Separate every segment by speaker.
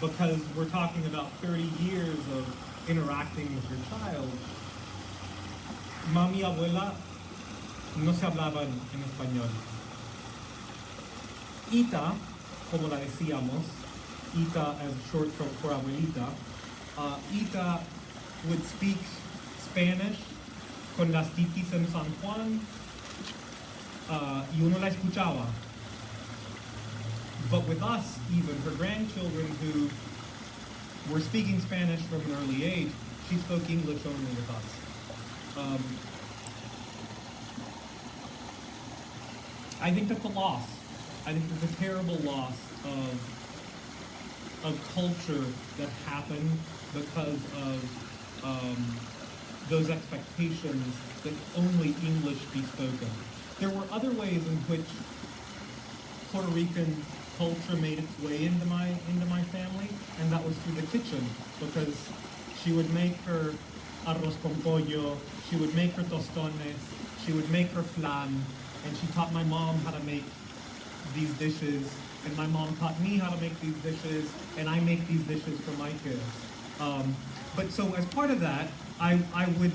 Speaker 1: because we're talking about 30 years of interacting with your child, mami y abuela no se hablaban en español. Ita, como la decíamos, Ita as short for abuelita, Ita would speak Spanish con las titis en San Juan, y uno la escuchaba. But with us, even, her grandchildren who were speaking Spanish from an early age, she spoke English only with us. I think that's a loss. I think there's a terrible loss of culture that happened because of those expectations that only English be spoken. There were other ways in which Puerto Rican culture made its way into my family, and that was through the kitchen, because she would make her arroz con pollo, she would make her tostones, she would make her flan, and she taught my mom how to make these dishes, and my mom taught me how to make these dishes, and I make these dishes for my kids. But so as part of that, I would,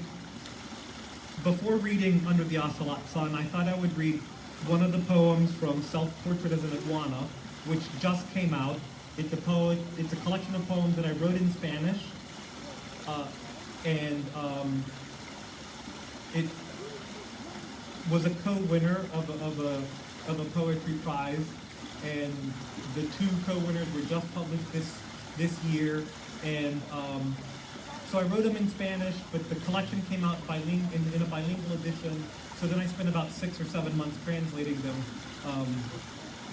Speaker 1: before reading Under the Ocelot Sun, I thought I would read one of the poems from Self-Portrait as an Iguana, which just came out. It's a collection of poems that I wrote in Spanish, and it was a co-winner of a poetry prize, and the two co-winners were just published this year, and so I wrote them in Spanish, but the collection came out in a bilingual edition. So then I spent about 6 or 7 months translating them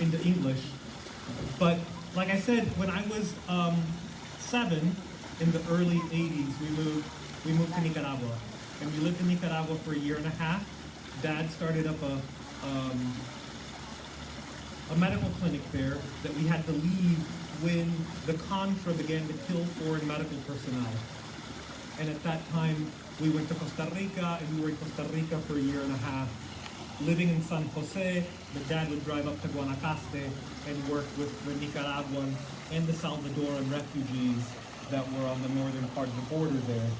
Speaker 1: into English. But like I said, when I was 7 in the early 80s, we moved to Nicaragua, and we lived in Nicaragua for 1.5 years. Dad started up a medical clinic there that we had to leave when the Contra began to kill foreign medical personnel. And at that time, we went to Costa Rica, and we were in Costa Rica for 1.5 years. Living in San Jose, my dad would drive up to Guanacaste and work with the Nicaraguan and the Salvadoran refugees that were on the northern part of the border there.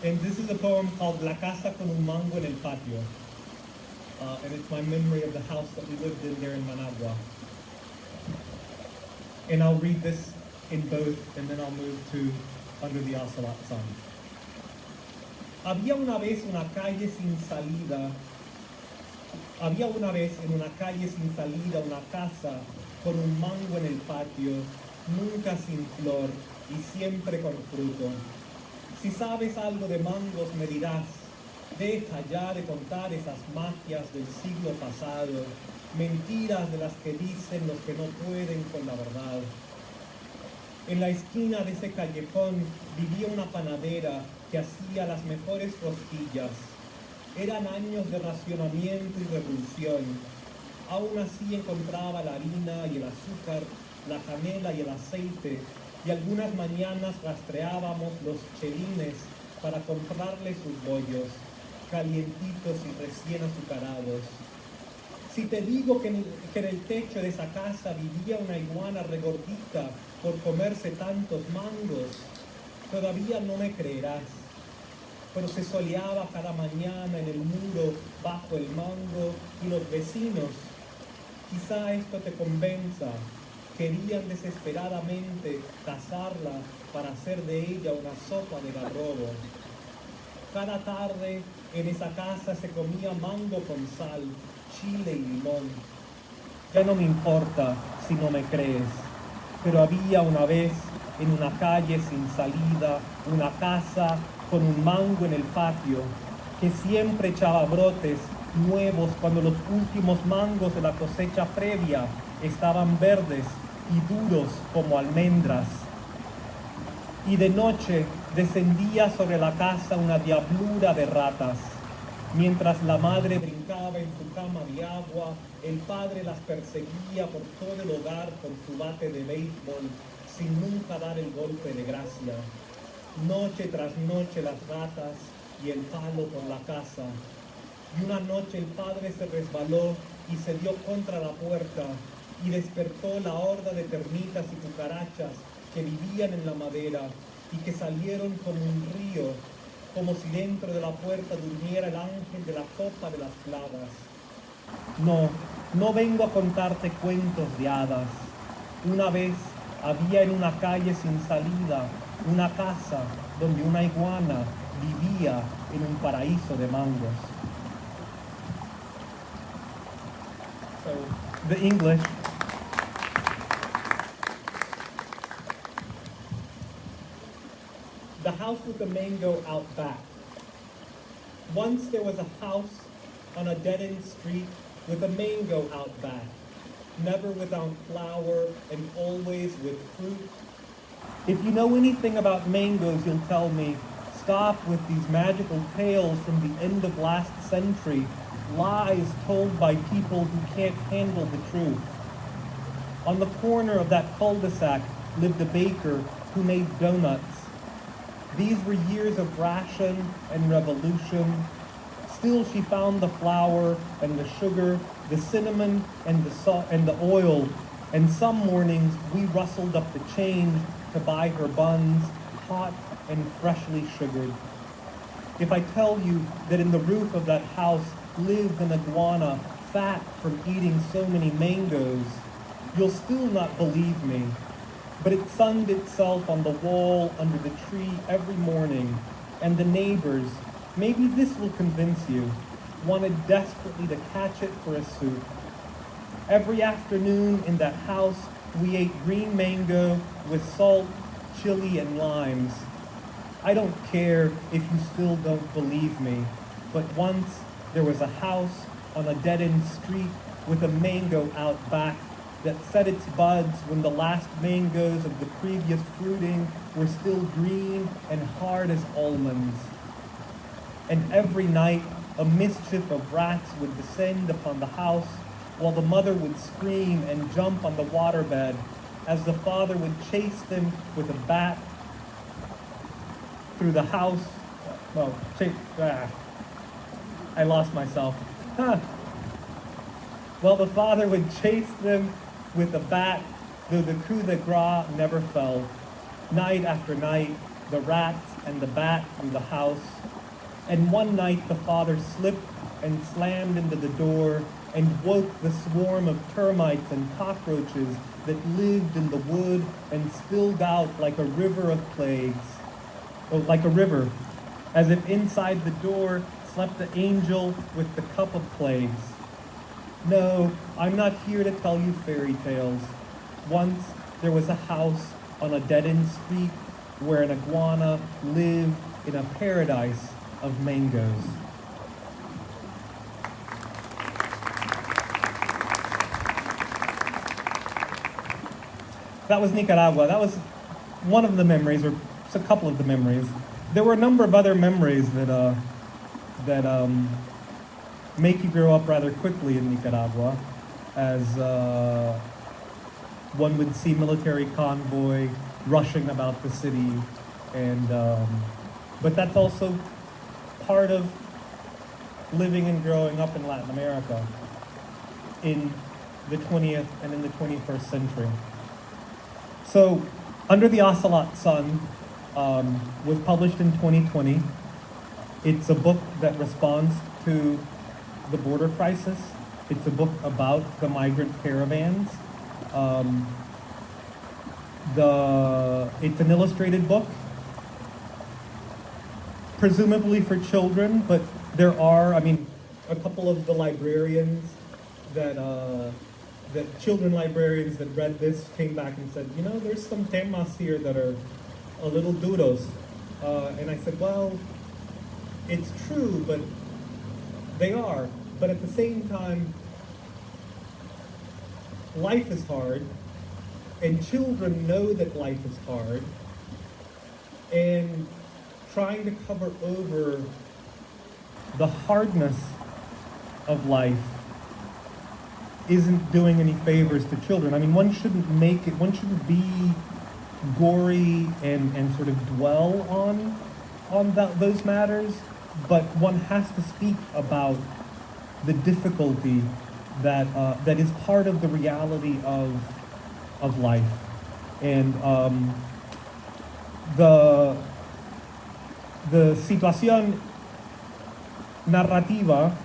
Speaker 1: And this is a poem called La Casa con un Mango en el Patio. And it's my memory of the house that we lived in there in Managua. And I'll read this in both, and then I'll move to Under the Ocelot Sun. Había una vez en una calle sin salida una casa con un mango en el patio, nunca sin flor y siempre con fruto. Si sabes algo de mangos me dirás, deja ya de contar esas magias del siglo pasado, mentiras de las que dicen los que no pueden con la verdad. En la esquina de ese callejón vivía una panadera que hacía las mejores rosquillas. Eran años de racionamiento y revolución. Aún así encontraba la harina y el azúcar, la canela y el aceite, y algunas mañanas rastreábamos los chelines para comprarle sus bollos, calientitos y recién azucarados. Si te digo que en el techo de esa casa vivía una iguana regordita por comerse tantos mangos, todavía no me creerás. Pero se soleaba cada mañana en el muro bajo el mango y los vecinos, quizá esto te convenza, querían desesperadamente cazarla para hacer de ella una sopa de garrobo. Cada tarde en esa casa se comía mango con sal, chile y limón. Ya no me importa si no me crees, pero había una vez en una calle sin salida una casa con un mango en el patio que siempre echaba brotes nuevos cuando los últimos mangos de la cosecha previa estaban verdes y duros como almendras. Y de noche descendía sobre la casa una diablura de ratas. Mientras la madre brincaba en su cama de agua, el padre las perseguía por todo el hogar con su bate de béisbol, sin nunca dar el golpe de gracia. Noche tras noche las ratas y el palo por la casa. Y una noche el padre se resbaló y se dio contra la puerta, y despertó la horda de termitas y cucarachas que vivían en la madera y que salieron como un río, como si dentro de la puerta durmiera el ángel de la copa de las plagas. No, no vengo a contarte cuentos de hadas. Una vez había en una calle sin salida una casa donde una iguana vivía en un paraíso de mangos. So, the English. The house with the mango out back. Once there was a house on a dead-end street with a mango out back, never without flower and always with fruit. If you know anything about mangoes, you'll tell me, stop with these magical tales from the end of last century, lies told by people who can't handle the truth. On the corner of that cul-de-sac lived a baker who made donuts. These were years of ration and revolution. Still she found the flour and the sugar, the cinnamon and the salt and the oil, and some mornings we rustled up the change to buy her buns, hot and freshly sugared. If I tell you that in the roof of that house lived an iguana fat from eating so many mangoes, you'll still not believe me. But it sunned itself on the wall under the tree every morning, and the neighbors, maybe this will convince you, wanted desperately to catch it for a soup. Every afternoon in that house, we ate green mango with salt, chili, and limes. I don't care if you still don't believe me, but once there was a house on a dead-end street with a mango out back that set its buds when the last mangoes of the previous fruiting were still green and hard as almonds. And every night, a mischief of rats would descend upon the house, while the mother would scream and jump on the waterbed, as the father would chase them with a bat through the house. I lost myself. Well, the father would chase them with a bat, though the coup de grace never fell. Night after night, the rats and the bat through the house. And one night the father slipped and slammed into the door and woke the swarm of termites and cockroaches that lived in the wood and spilled out like a river of plagues. Oh, like a river, as if inside the door slept the angel with the cup of plagues. No, I'm not here to tell you fairy tales. Once there was a house on a dead-end street where an iguana lived in a paradise of mangoes. That was Nicaragua. That was one of the memories, or a couple of the memories. There were a number of other memories that make you grow up rather quickly in Nicaragua, as one would see military convoy rushing about the city, and but that's also part of living and growing up in Latin America in the 20th and in the 21st century. So, Under the Ocelot Sun was published in 2020. It's a book that responds to the border crisis. It's a book about the migrant caravans. It's an illustrated book, presumably for children, but there are, a couple of the librarians that children librarians that read this came back and said, there's some temas here that are a little duros. And I said, well, it's true, but they are. But at the same time, life is hard, and children know that life is hard, and trying to cover over the hardness of life isn't doing any favors to children. One shouldn't be gory and sort of dwell on those matters, but one has to speak about the difficulty that is part of the reality of life. And the situación narrativa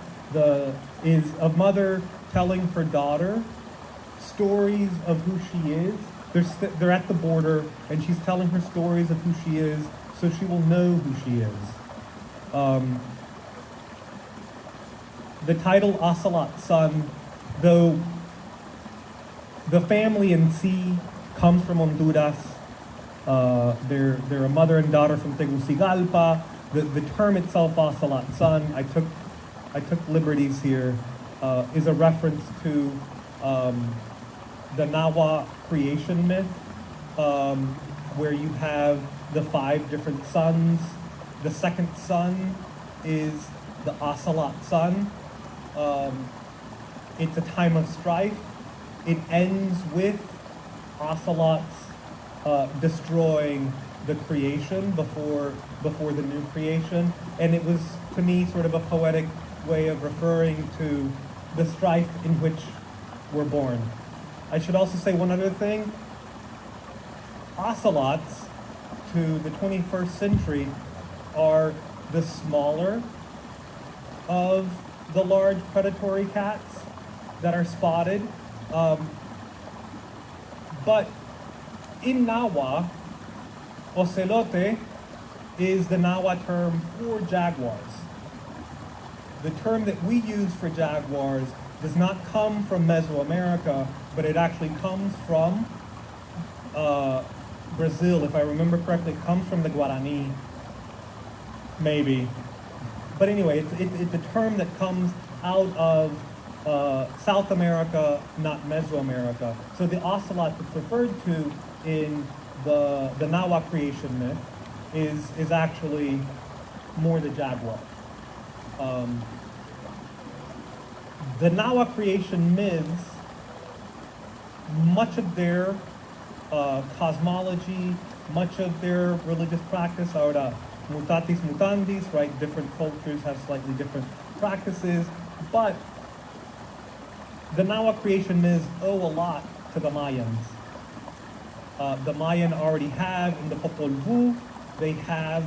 Speaker 1: is a mother telling her daughter stories of who she is. They're at the border, and she's telling her stories of who she is, so she will know who she is. The title Ocelot Sun, though the family in C comes from Honduras, they're a mother and daughter from Tegucigalpa. The term itself, Ocelot Sun, I took liberties here, is a reference to the Nawa creation myth, where you have the 5 different suns. The second sun is the Ocelot Sun. It's a time of strife. It ends with ocelots destroying the creation before the new creation. And it was, to me, sort of a poetic way of referring to the strife in which we're born. I should also say one other thing. Ocelots, to the 21st century, are the smaller of the large predatory cats that are spotted. But in Nawa, ocelote is the Nawa term for jaguars. The term that we use for jaguars does not come from Mesoamerica, but it actually comes from Brazil. If I remember correctly, it comes from the Guarani, maybe. But anyway, it's a term that comes out of South America, not Mesoamerica. So the ocelot that's referred to in the Nawa creation myth is actually more the jaguar. The Nawa creation myths, much of their cosmology, much of their religious practice are mutatis mutandis, right? Different cultures have slightly different practices, but the Nawa creation myths owe a lot to the Mayans. The Mayan already have, in the Popol Vuh, they have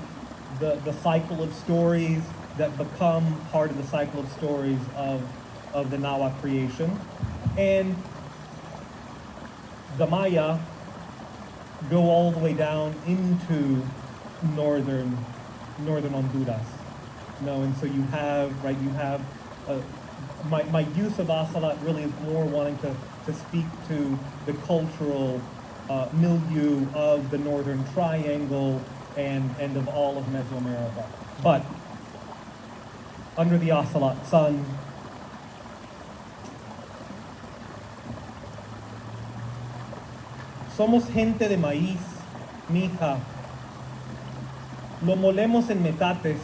Speaker 1: the cycle of stories that become part of the cycle of stories of the Nawa creation. And the Maya go all the way down into northern Honduras. And so you have, right, my use of ocelot really is more wanting to speak to the cultural milieu of the Northern Triangle and of all of Mesoamerica. But under the Ocelot Sun, somos gente de maíz, mija. Lo molemos en metates,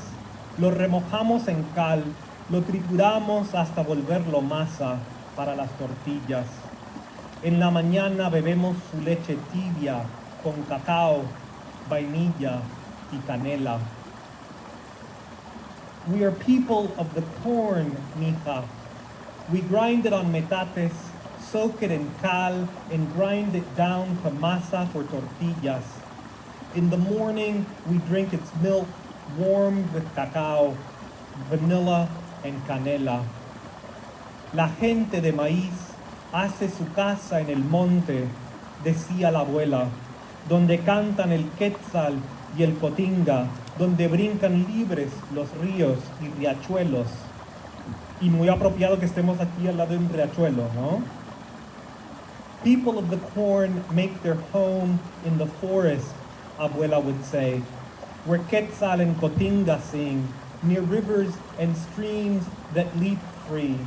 Speaker 1: lo remojamos en cal, lo trituramos hasta volverlo masa para las tortillas. En la mañana bebemos su leche tibia con cacao, vainilla y canela. We are people of the corn, mija. We grind it on metates, soak it in cal, and grind it down to masa for tortillas. In the morning, we drink its milk warmed with cacao, vanilla, and canela. La gente de maíz hace su casa en el monte, decía la abuela, donde cantan el quetzal y el cotinga, donde brincan libres los ríos y riachuelos. Y muy apropiado que estemos aquí al lado de un riachuelo, ¿no? People of the corn make their home in the forest, abuela would say, where quetzal and cotinga sing, near rivers and streams that leap free.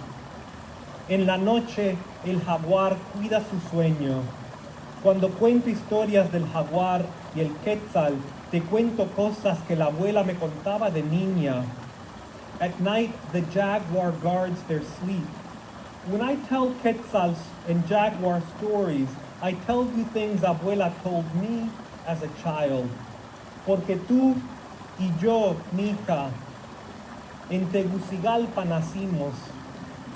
Speaker 1: En la noche, el jaguar cuida su sueño. Cuando cuento historias del jaguar y el quetzal, te cuento cosas que la abuela me contaba de niña. At night, the jaguar guards their sleep. When I tell quetzals and jaguar stories, I tell you things abuela told me as a child. Porque tú y yo, mija, en Tegucigalpa nacimos,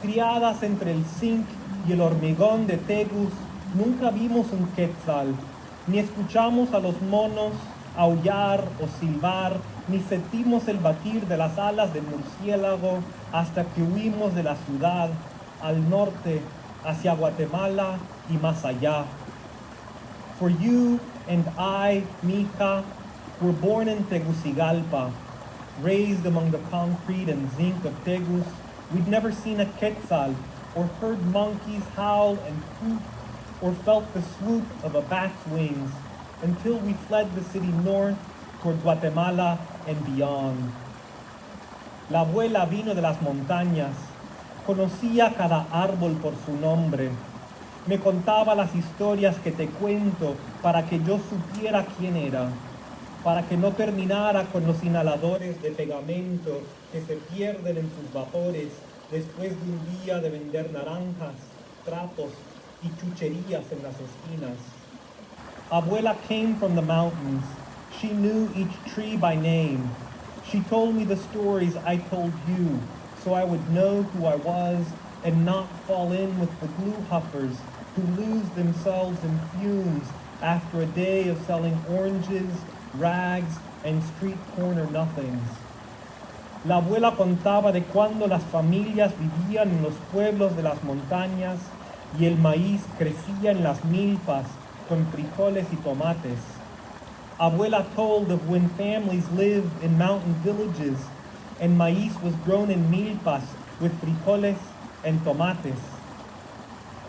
Speaker 1: Criadas entre el zinc y el hormigón de Tegus, nunca vimos un quetzal, ni escuchamos a los monos aullar o silbar, ni sentimos el batir de las alas del murciélago hasta que huimos de la ciudad al norte, hacia Guatemala y más allá. For you and I, mija, were born in Tegucigalpa, raised among the concrete and zinc of Tegus. We'd never seen a quetzal, or heard monkeys howl and hoot, or felt the swoop of a bat's wings, until we fled the city north toward Guatemala and beyond. La abuela vino de las montañas, conocía cada árbol por su nombre, me contaba las historias que te cuento para que yo supiera quién era, para que no terminara con los inhaladores de pegamento que se pierden en sus vapores después de un día de vender naranjas, trapos y chucherías en las esquinas. Abuela came from the mountains. She knew each tree by name. She told me the stories I told you, so I would know who I was and not fall in with the glue huffers who lose themselves in fumes after a day of selling oranges, rags, and street corner nothings. La abuela contaba de cuando las familias vivían en los pueblos de las montañas y el maíz crecía en las milpas con frijoles y tomates. Abuela told of when families lived in mountain villages and maíz was grown in milpas with frijoles and tomates.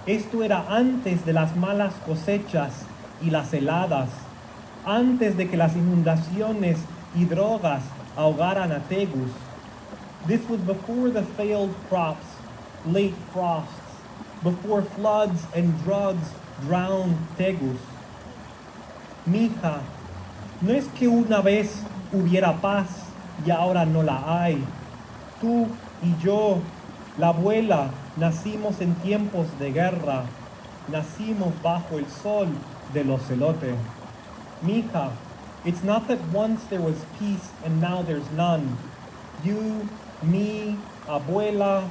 Speaker 1: Esto era antes de las malas cosechas y las heladas, antes de que las inundaciones y drogas ahogaran a Tegus. This was before the failed crops, late frosts, before floods and drugs drowned Tegus. Mija, no es que una vez hubiera paz y ahora no la hay. Tú y yo, la abuela, nacimos en tiempos de guerra, nacimos bajo el sol del ocelote. Mija, it's not that once there was peace and now there's none. You, me, abuela,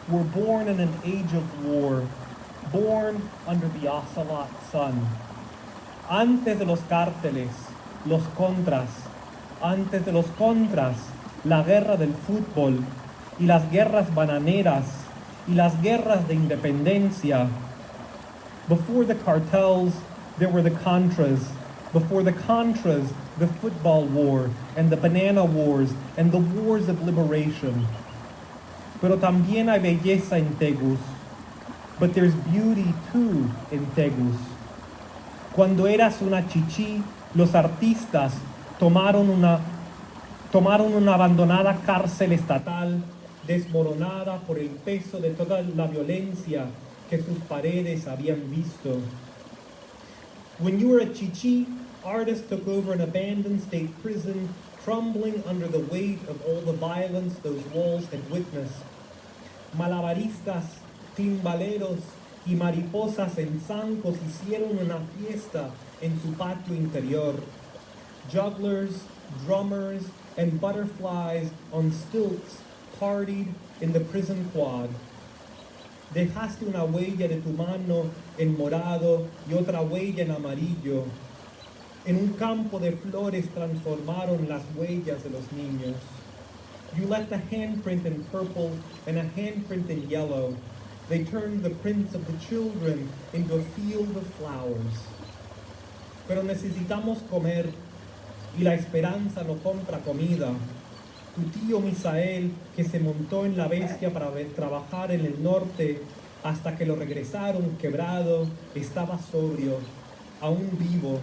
Speaker 1: were born in an age of war, born under the Ocelot Sun. Antes de los cárteles, los contras, antes de los contras, la guerra del fútbol y las guerras bananeras y las guerras de independencia. Before the cartels, there were the Contras. Before the Contras, the football war and the banana wars and the wars of liberation. Pero también hay belleza en Tegus. But there's beauty too in Tegus. Cuando eras una chichí, los artistas tomaron una abandonada cárcel estatal desmoronada por el peso de toda la violencia que sus paredes habían visto. When you were a chichi, artists took over an abandoned state prison, crumbling under the weight of all the violence those walls had witnessed. Malabaristas, timbaleros y mariposas en zancos hicieron una fiesta en su patio interior. Jugglers, drummers, and butterflies on stilts partied in the prison quad. Dejaste una huella de tu mano en morado y otra huella en amarillo. En un campo de flores transformaron las huellas de los niños. You left a handprint in purple and a handprint in yellow. They turned the prints of the children into a field of flowers. Pero necesitamos comer y la esperanza no compra comida. Tu tío Misael, que se montó en la bestia para trabajar en el norte hasta que lo regresaron quebrado, estaba sobrio, aún vivo,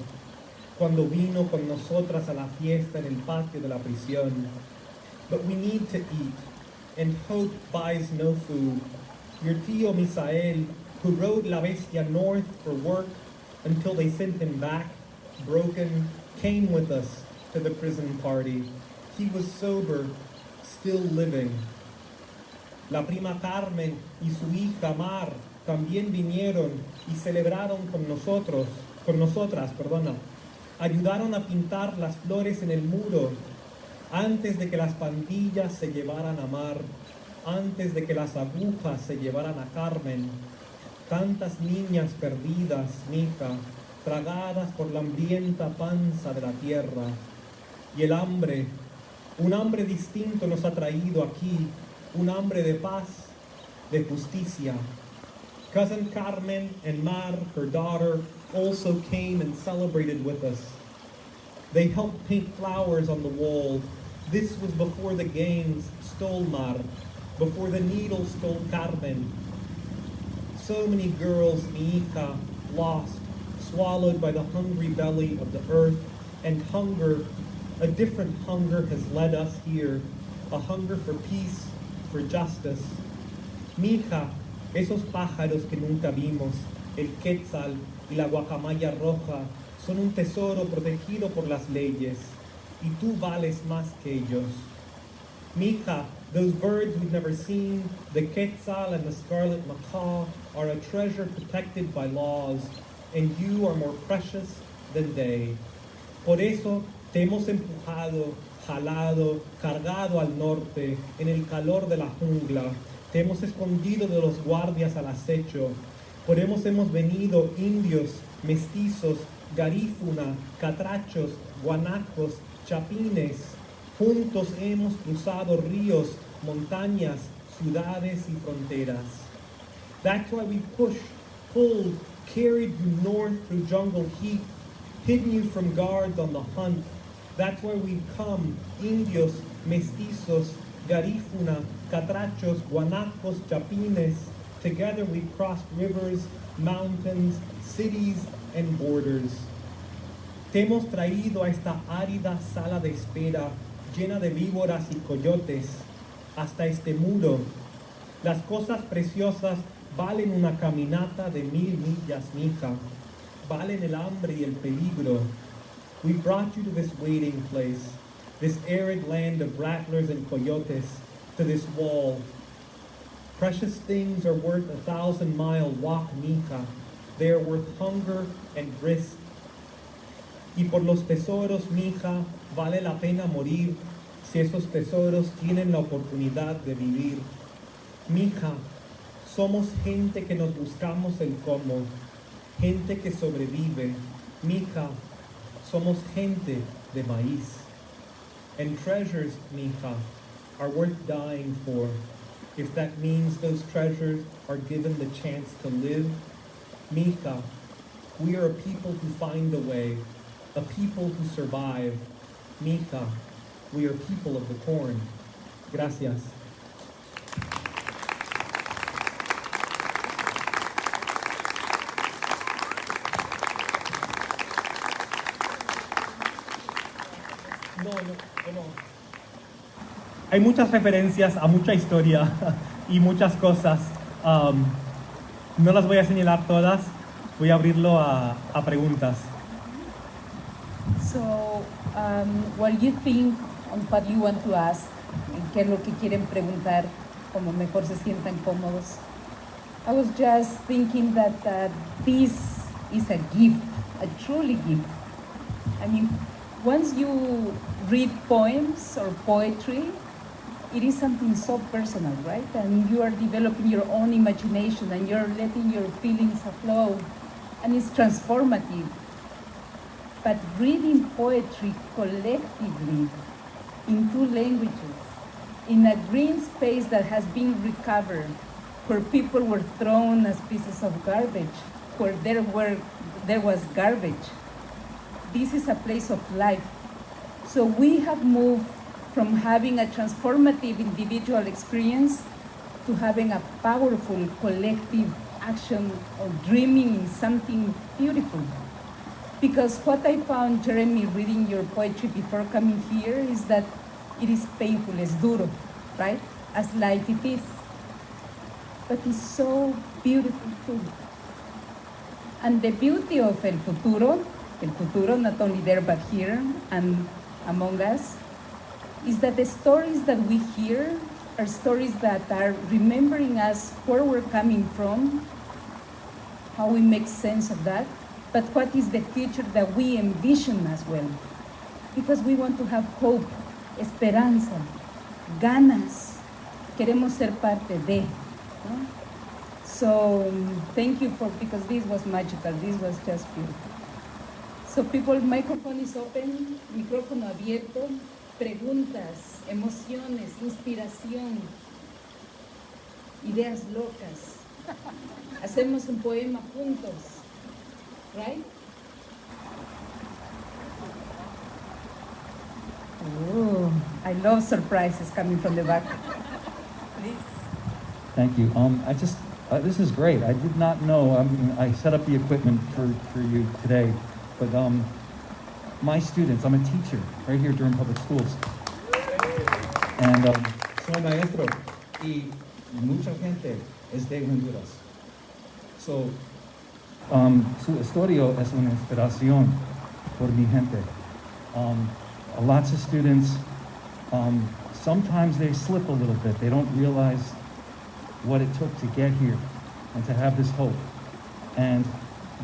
Speaker 1: cuando vino con nosotras a la fiesta en el patio de la prisión. But we need to eat, and hope buys no food. Your tío Misael, who rode la bestia north for work until they sent him back, broken, came with us to the prison party. He was sober, still living. La prima Carmen y su hija Mar también vinieron y celebraron con nosotras. Ayudaron a pintar las flores en el muro antes de que las pandillas se llevaran a Mar. antes de que las agujas se llevaran a Carmen. Tantas niñas perdidas, mija, tragadas por la hambrienta panza de la tierra. Y el hambre, un hambre distinto nos ha traído aquí, un hambre de paz, de justicia. Cousin Carmen and Mar, her daughter, also came and celebrated with us. They helped paint flowers on the wall. This was before the gangs stole Mar, before the needle stole Carmen. So many girls, mi hija, lost, swallowed by the hungry belly of the earth, and hunger, a different hunger has led us here, a hunger for peace, for justice. Mi hija, esos pájaros que nunca vimos, el quetzal y la guacamaya roja, son un tesoro protegido por las leyes, y tú vales más que ellos. Mija, those birds we've never seen, the quetzal and the scarlet macaw, are a treasure protected by laws, and you are more precious than they. Por eso te hemos empujado, jalado, cargado al norte, en el calor de la jungla. Te hemos escondido de los guardias al acecho. Por eso hemos venido indios, mestizos, garífuna, catrachos, guanacos, chapines. Juntos hemos cruzado ríos, montañas, ciudades y fronteras. That's why we pushed, pulled, carried you north through jungle heat, hidden you from guards on the hunt. That's why we've come, indios, mestizos, garífuna, catrachos, guanacos, chapines. Together we've crossed rivers, mountains, cities, and borders. Te hemos traído a esta árida sala de espera, llena de víboras y coyotes, hasta este muro. Las cosas preciosas valen una caminata de 1000 millas, mija. Valen el hambre y el peligro. We brought you to this waiting place, this arid land of rattlers and coyotes, to this wall. Precious things are worth 1,000-mile walk, mija. They are worth hunger and risk. Y por los tesoros, mija, vale la pena morir si esos tesoros tienen la oportunidad de vivir. Mija, somos gente que nos buscamos el cómo, gente que sobrevive. Mija, somos gente de maíz. And treasures, mija, are worth dying for, if that means those treasures are given the chance to live. Mija, we are a people who find a way, a people who survive. Mija, we are people of the corn. Gracias. No. Hay muchas referencias a mucha historia y muchas cosas. No las voy a señalar todas, voy a abrirlo a preguntas.
Speaker 2: So, while you think on what you want to ask, en qué es lo que quieren preguntar, como mejor se sientan cómodos, I was just thinking that this is a gift, a truly gift. I mean, once you read poems or poetry, it is something so personal, right? And you are developing your own imagination and you're letting your feelings flow, and it's transformative. But reading poetry collectively in 2 languages, in a green space that has been recovered, where people were thrown as pieces of garbage, where there was garbage. This is a place of life. So we have moved from having a transformative individual experience to having a powerful collective action of dreaming in something beautiful. Because what I found, Jeremy, reading your poetry before coming here, is that it is painful, es duro, right? As life it is. But it's so beautiful too. And the beauty of El Futuro, not only there but here and among us, is that the stories that we hear are stories that are remembering us where we're coming from, how we make sense of that, but what is the future that we envision as well. Because we want to have hope, esperanza, ganas, queremos ser parte de, ¿no? So thank you because this was magical, this was just beautiful. So people, microphone is open, micrófono abierto, preguntas, emociones, inspiración, ideas locas. Hacemos un poema juntos, right? Oh, I love surprises coming from the back. Please.
Speaker 3: Thank you. This is great. I did not know. I set up the equipment for you today, but my students, I'm a teacher right here during public schools. And
Speaker 1: Soy maestro.
Speaker 3: y mucha gente es de Honduras. So, su historia es una inspiración por mi gente. Lots of students, sometimes they slip a little bit. They don't realize what it took to get here and to have this hope. And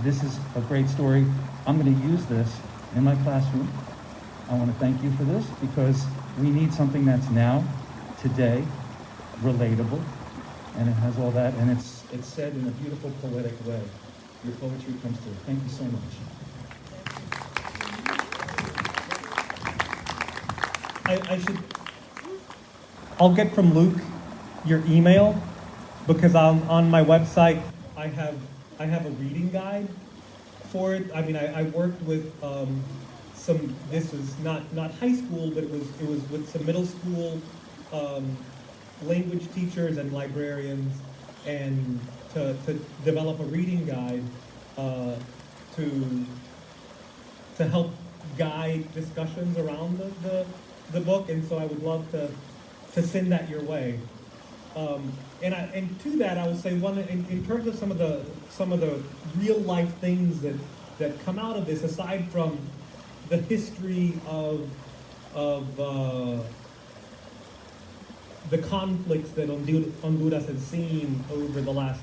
Speaker 3: this is a great story. I'm going to use this in my classroom. I want to thank you for this because we need something that's now, today, relatable, and it has all that, and it's said in a beautiful poetic way. Your poetry comes through. Thank you so much.
Speaker 1: I'll get from Luke your email because on my website I have a reading guide for it. I mean, I worked with this was not high school, but it was with some middle school language teachers and librarians, and to develop a reading guide to help guide discussions around the book, and so I would love to send that your way. And to that, I would say in terms of some of the real life things that come out of this, aside from the history of the conflicts that Honduras has seen over the last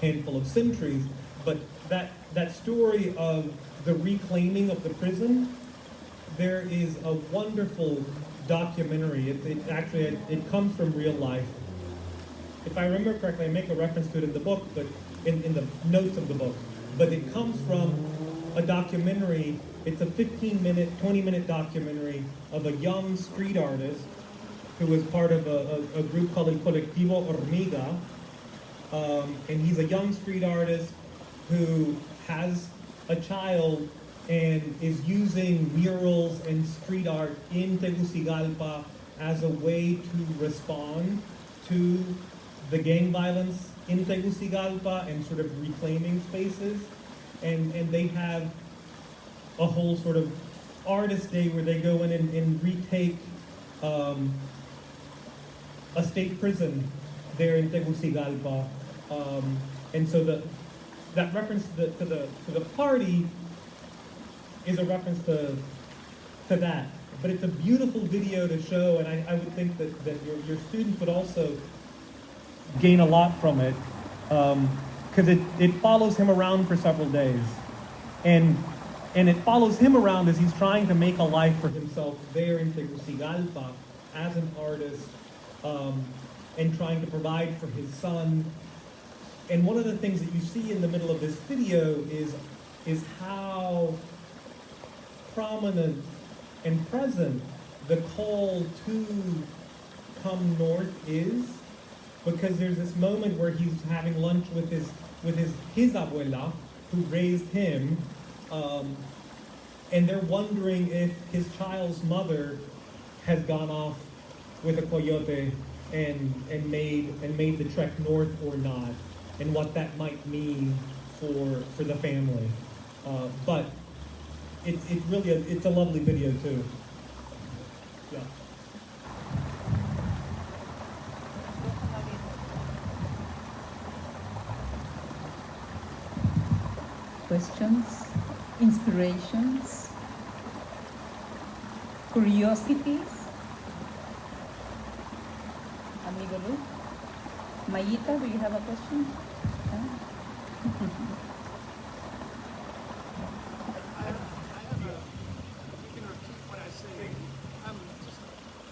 Speaker 1: handful of centuries, but that story of the reclaiming of the prison, there is a wonderful documentary. It comes from real life. If I remember correctly, I make a reference to it in the book, but in the notes of the book. But it comes from a documentary. It's a 15-minute, 20-minute documentary of a young street artist who was part of a group called El Colectivo Hormiga. And he's a young street artist who has a child and is using murals and street art in Tegucigalpa as a way to respond to the gang violence in Tegucigalpa and sort of reclaiming spaces. And they have a whole sort of artist day where they go in and retake a state prison there in Tegucigalpa. And so that reference to the party is a reference to that. But it's a beautiful video to show, and I would think that your students would also gain a lot from it, because it follows him around for several days. And it follows him around as he's trying to make a life for himself there in Tegucigalpa as an artist, and trying to provide for his son. And one of the things that you see in the middle of this video is how prominent and present the call to come north is, because there's this moment where he's having lunch with his abuela, who raised him, and they're wondering if his child's mother has gone off with a coyote and made the trek north or not, and what that might mean for the family. But it's really it's a lovely video too. Yeah.
Speaker 2: Questions, inspirations, curiosities. Amigo Luke. Mayita, do you have a question?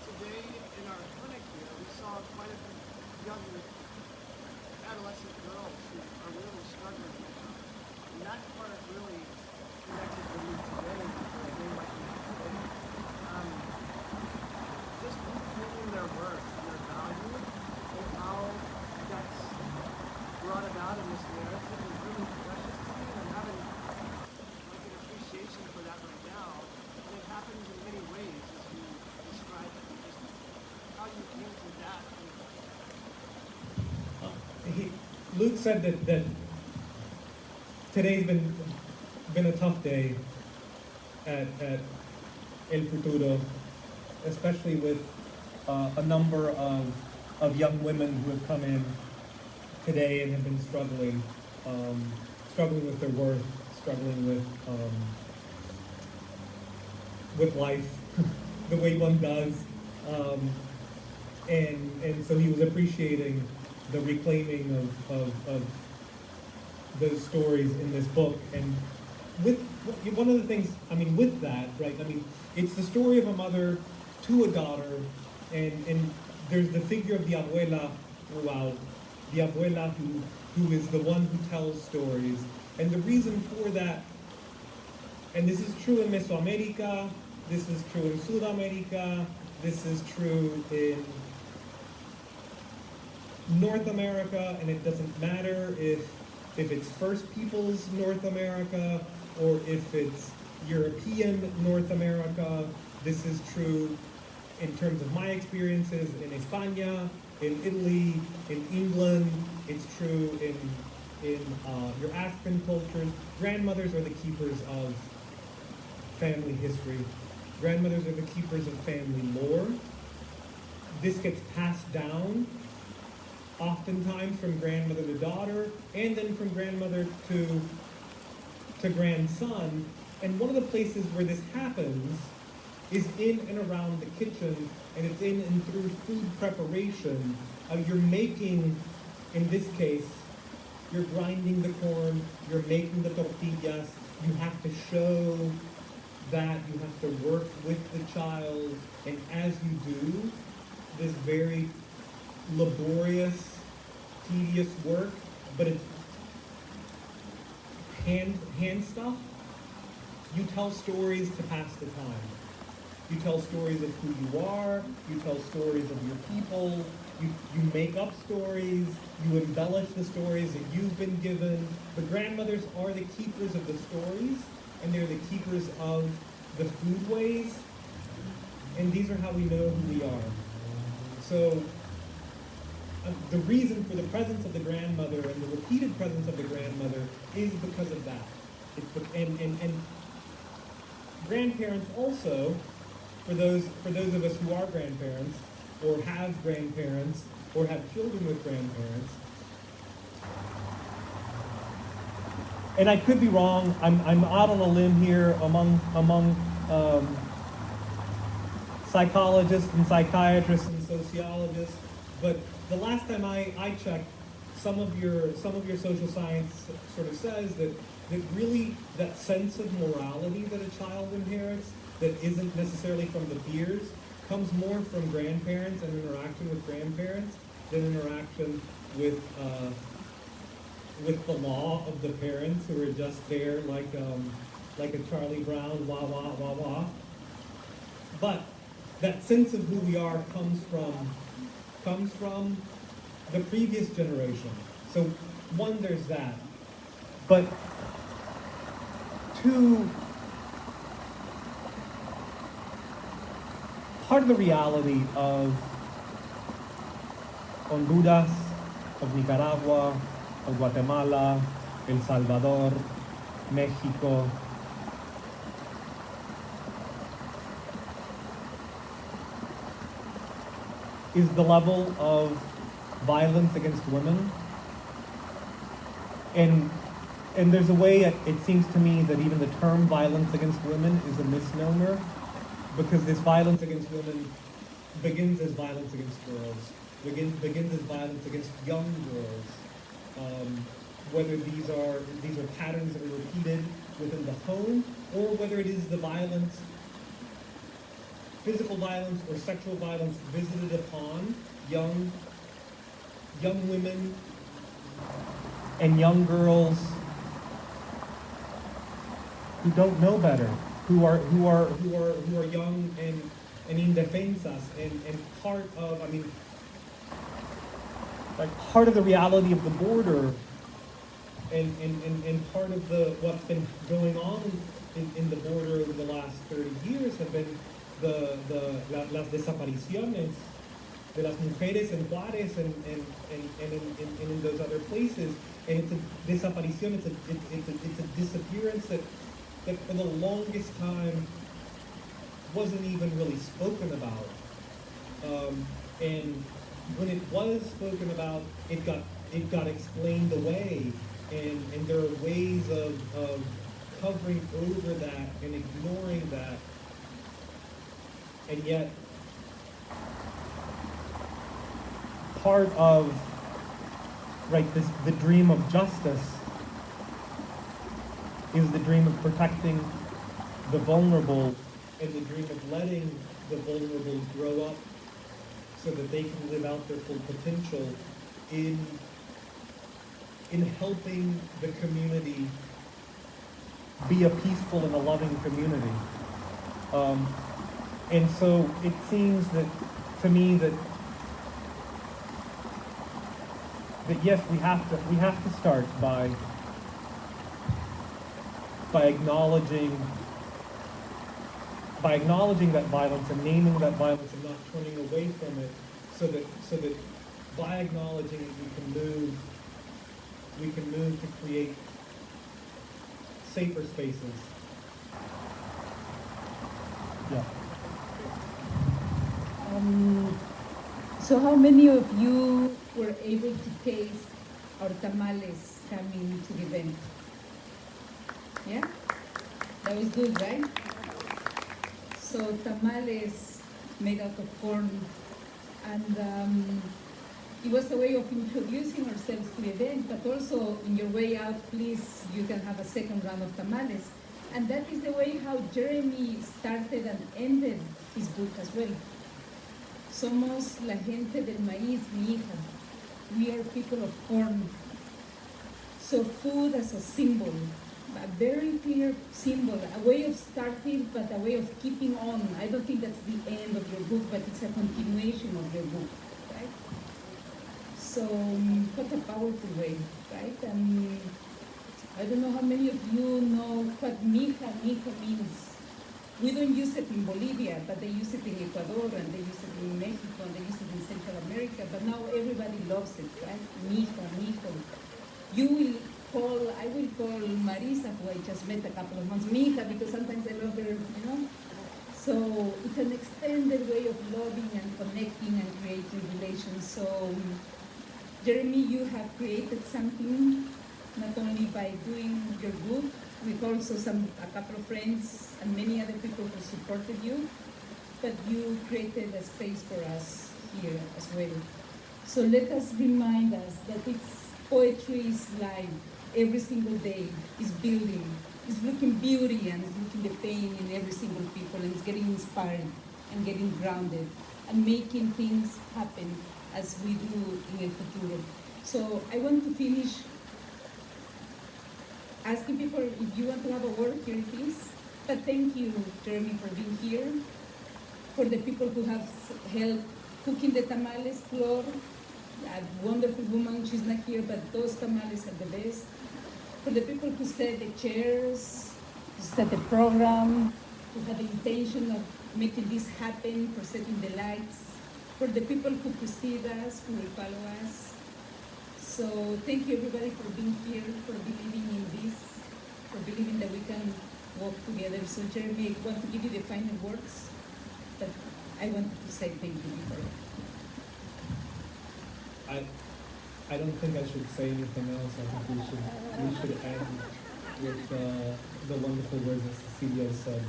Speaker 4: Today in our clinic here, we saw quite a
Speaker 1: Luke said that today's been a tough day at El Futuro, especially with a number of young women who have come in today and have been struggling with their worth, struggling with life, the way one does. And so he was appreciating the reclaiming of those stories in this book. And with one of the things, I mean, with that, right, I mean, it's the story of a mother to a daughter, and there's the figure of the abuela throughout, the abuela who is the one who tells stories. And the reason for that, and this is true in Mesoamerica, this is true in Sudamerica, this is true in North America, and it doesn't matter if it's First Peoples North America or if it's European North America. This is true in terms of my experiences in España, in Italy, in England. It's true in your African cultures. Grandmothers are the keepers of family history. Grandmothers are the keepers of family lore. This gets passed down oftentimes from grandmother to daughter, and then from grandmother to grandson. And one of the places where this happens is in and around the kitchen, and it's in and through food preparation. You're making, in this case, you're grinding the corn, you're making the tortillas, you have to show that, you have to work with the child, and as you do this very laborious, tedious work, but it's hand stuff, you tell stories to pass the time. You tell stories of who you are, you tell stories of your people, you make up stories, you embellish the stories that you've been given. The grandmothers are the keepers of the stories, and they're the keepers of the foodways, and these are how we know who we are. So the reason for the presence of the grandmother and the repeated presence of the grandmother is because of that. And grandparents also, for those of us who are grandparents, or have grandparents, or have children with grandparents, and I could be wrong, I'm out on a limb here among psychologists and psychiatrists and sociologists, but the last time I checked, some of your social science sort of says that really that sense of morality that a child inherits, that isn't necessarily from the peers, comes more from grandparents and interaction with grandparents than interaction with the law of the parents who are just there like a Charlie Brown, wah wah wah wah. But that sense of who we are comes from the previous generation. So one, there's that. But two, part of the reality of Honduras, of Nicaragua, of Guatemala, El Salvador, Mexico, is the level of violence against women. And there's a way, it seems to me, that even the term violence against women is a misnomer, because this violence against women begins as violence against girls, begins as violence against young girls, whether these are patterns that are repeated within the home, or whether it is the violence, physical violence or sexual violence visited upon young women and young girls who don't know better, who are young and indefensas, and part of, I mean, like part of the reality of the border, and part of what's been going on in the border over the last 30 years have been las desapariciones de las mujeres en Juárez and in those other places. And it's a desaparición, it's a disappearance that for the longest time wasn't even really spoken about. And when it was spoken about, it got explained away. And there are ways of covering over that and ignoring that. And yet, part of the dream of justice is the dream of protecting the vulnerable and the dream of letting the vulnerable grow up so that they can live out their full potential in helping the community be a peaceful and a loving community. And so it seems that, to me, that yes, we have to start by acknowledging that violence and naming that violence and not turning away from it, so that by acknowledging it we can move to create safer spaces. Yeah.
Speaker 2: So how many of you were able to taste our tamales coming to the event? Yeah? That was good, right? So tamales made out of corn, and it was a way of introducing ourselves to the event, but also in your way out, please, you can have a second round of tamales. And that is the way how Jeremy started and ended his book as well. Somos la gente del maíz, mi hija. We are people of corn. So food as a symbol, a very clear symbol, a way of starting, but a way of keeping on. I don't think that's the end of your book, but it's a continuation of your book, right? So what a powerful way, right? And I don't know how many of you know what mija means. We don't use it in Bolivia, but they use it in Ecuador, and they use it in Mexico, and they use it in Central America, but now everybody loves it, right? Mija. I will call Marisa, who I just met a couple of months, mija, because sometimes I love her, you know? So it's an extended way of loving and connecting and creating relations. So Jeremy, you have created something, not only by doing your book, with also a couple of friends and many other people who supported you, but you created a space for us here as well. So let us remind us that poetry is live every single day, is building, is looking beauty and is looking the pain in every single people, and is getting inspired and getting grounded and making things happen as we do in El Futuro. So I want to finish asking people if you want to have a word, here it is. But thank you, Jeremy, for being here. For the people who have helped cooking the tamales, Flor, a wonderful woman, she's not here, but those tamales are the best. For the people who set the chairs, who set the program, who had the intention of making this happen, for setting the lights. For the people who precede us, who will follow us. So thank you everybody for being here, for believing in this, for believing that we can walk together. So Jeremy, I want to give you the final words, but I wanted to say thank you before.
Speaker 1: I don't think I should say anything else. I think we should end with the wonderful words that Cecilia said.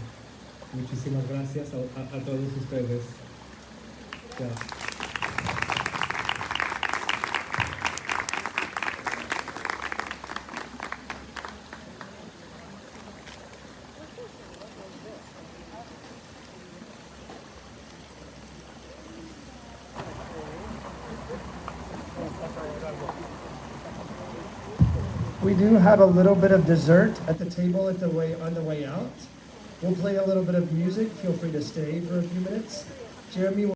Speaker 1: Muchísimas gracias a todos ustedes. Yeah.
Speaker 4: We do have a little bit of dessert at the table on the way out. We'll play a little bit of music. Feel free to stay for a few minutes. Jeremy will